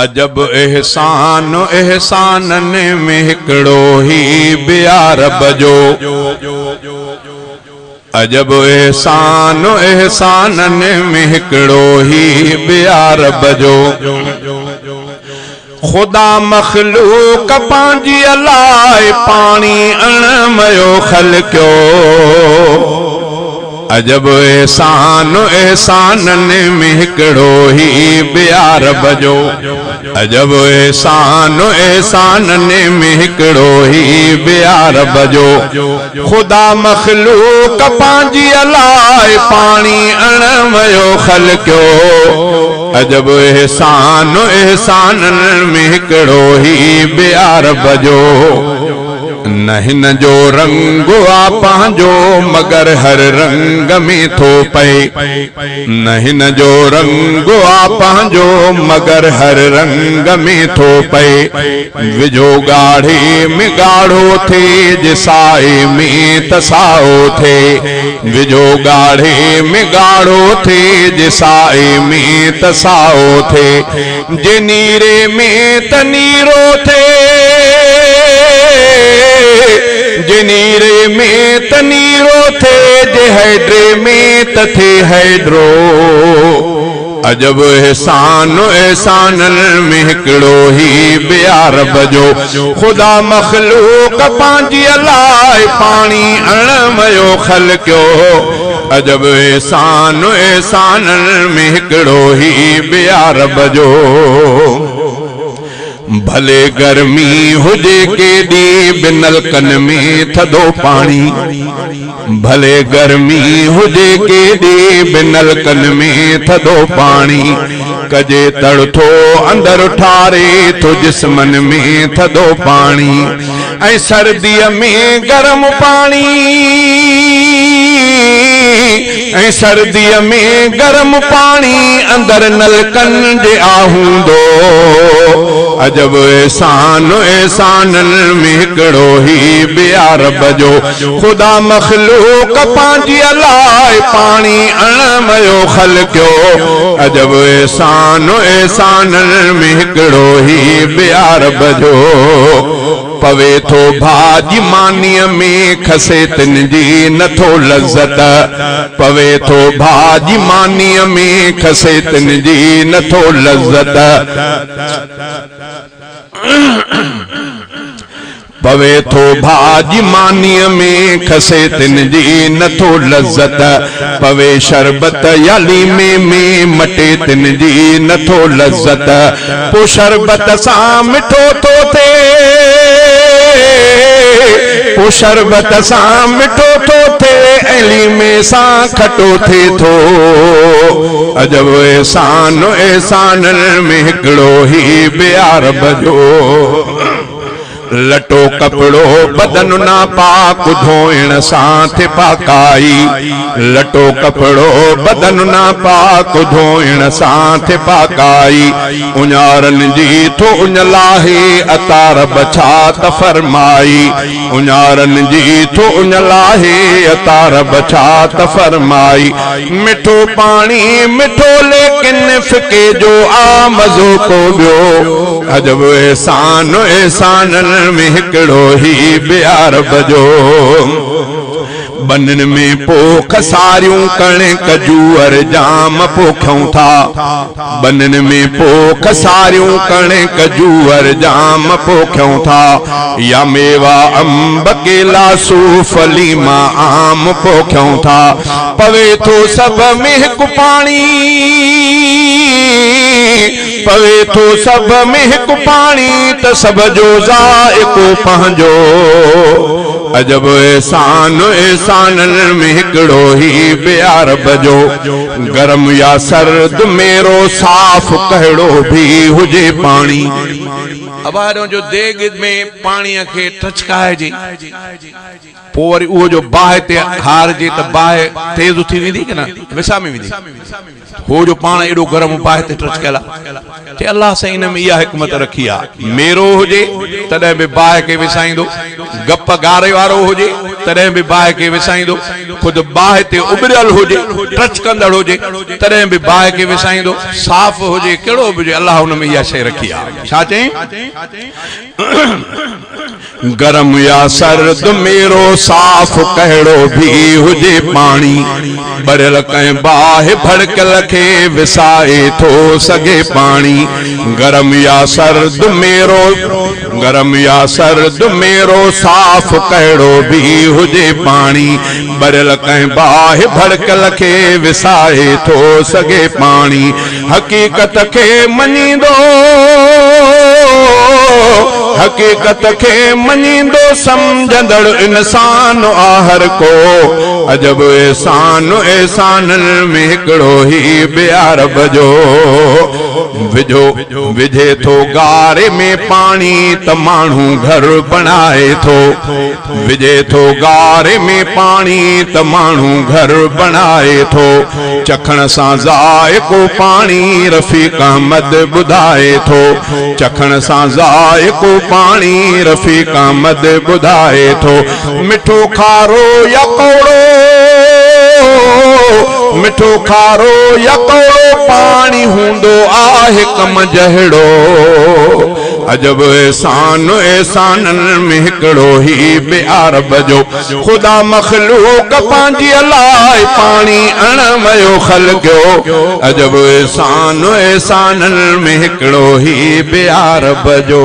अजब एहसान एहसानन में हिकड़ो ही बियार बजो। अजब एहसान एहसानन में हिकड़ो ही बियार बजो। खुदा मखलूक पांजी अलाए पानी अणमयो खलक्यो। अजब एहसान एहसानन में हिकड़ो ही बियार बजो। अजब एहसान एहसानन में हिकड़ो ही बियार बजो। खुदा मखलूक पांजी अलाए पानी अणमयो खलक्यो। अजब एहसान एहसानन में हिकड़ो ही बियार बजो। न हिन जो रंग आ पंहिंजो मगर हर रंग में थो पए। न हिन जो रंग आ पंहिंजो मगर हर रंग में थो पए। विझो गाढ़े में गाढ़ो थे जिसाए में तसाओ थे। विझो गाढ़े में गाढ़ो थे जिसाए में तसाओ थे। जे नीरे में तनीरो थे। जे नीरे में तनीरो थे जे हैड्रे में तथे हैड्रो। अजब एहसान एहसानन में हिकड़ो ही बियार बजो। खुदा मखलूक पांजी अलाए पानी अणमयो खलक्यो। अजब एहसान एहसानन में हिकड़ो ही बियार बजो। भले गर्मी हुजे केडी बिनलकन में थदो पानी। भले गर्मी हुजे केडी बिनलकन में थदो पानी। कजे तड़थो अंदर ठारे तो जिस्मन में थदो पानी। ऐं सर्दीअ में गरम पानी। ऐं सर्दीअ में गरम पानी अंदर नलकन जे आहूंदो। अजब एहसान एहसानन में हिकड़ो ही बियार बजो। खुदा मखलूक पांजी अलाए पानी अणमयो खलक्यो। अजब एहसान एहसानन में हिकड़ो ही बियार बजो। पवे थो भाजी मानीअ में खसे तिन जी नथो लज़्ज़त। पवे थो भाजी मानीअ में खसे तिन जी नथो लज़्ज़त। पवे थो भाजी मानीअ में खसे तिन जी नथो लज़्ज़त। पवे शरबत या लीमे में मटे तिन जी नथो लज़्ज़त। पो शरबत सां मिठो थो थे। पो शरबत सां मिठो थो थे ऐं लीमे सां खटो थे थो। अजब एहसान एहसानन में हिकड़ो ही बियार बजो। लटो कपड़ो बदन ना पाक धोइण सां थे पाकाई। लटो कपड़ो बदन ना पाक धोइण सां थे पाकाई। उञारन जी थो उञ लाहे अतार बछा त फरमाई। उञारन जी थो उञ लाहे अतार बछा त फरमाई। मिठो पानी मिठो लेकिन फिके जो आ मज़ो को ॿियो। अजब एहसान एहसानन में हिकड़ो ही बियार बजो। बनन में पोख सारियूं कणिक जूअर जाम पोखूं था। बनन में पोख सारियूं कणिक जूअर जाम पोखूं था। या मेवा अंब केला सूफ लीमा आम पोखूं था। पवे थो सब में हिकु पानी। पवे थो सब में हिकु पानी त सब जो ज़ाइक़ो पंहिंजो। अजब एहसान एहसानन में हिकड़ो ही बियार बजो। गरम या सर्द मेरो साफ कहिड़ो भी हुजे पानी। अब जो देग में पानी के टचकाइजे पोइ वरी उहो जो बाहि ते हारजे त बाहि तेज़ थी वेंदी की न विसा में वेंदी। हो जो पाण एडो गरम बाहि ते टच कयला ते अल्लाह साईं इन में इहा हिकमत रखी आहे मेरो हुजे तॾहिं बि बाहि खे विसाईंदो गप गारे वारो हुजे तॾहिं बि बाहि खे विसाईंदो ख़ुदि बाहि ते उॿरियल हुजे टच कंदड़ हुजे तॾहिं बि बाहि खे विसाईंदो साफ़ हुजे कहिड़ो बि हुजे अल्लाह हुन में इहा शइ रखी आहे छा चई गरम या सर्द मेरो साफ़ कहिड़ो भी हुजे पाणी भरियल कंहिं बाहि भड़कल खे विसाए थो सघे पाणी गरम या सर्द मेरो साफ़ कहिड़ो भी हुजे पाणी भरियल कंहिं बाहि भड़कल खे विसाए थो सघे पाणी हक़ीक़त खे मञींदो हक़ीक़त खे मञींदो सम्झंदड़ इंसान हर को अजब एहसान में हिकिड़ो ही बेअरब जो विझे थो गारे में पाणी त माण्हू घर बणाए थो विझे थो गारे में पाणी त माण्हू घर बणाए थो चखण सां ज़ाइक़ो पाणी रफ़ीक अहमद ॿुधाए थो चखण सां ज़ाइक़ो पाणी रफ़ीक अहमद ॿुधाए थो मिठो खारो या कौड़ो मिठो खारो या कौड़ो पाणी हूंदो आहे कम जहिड़ो अजब एहसाननि में हिकिड़ो ही बेअरब जो ख़ुदा मख़लूक पंहिंजी लाइ पाणी अणमयो ख़लक़ियो अजब एहसाननि में हिकिड़ो ही बेअरब जो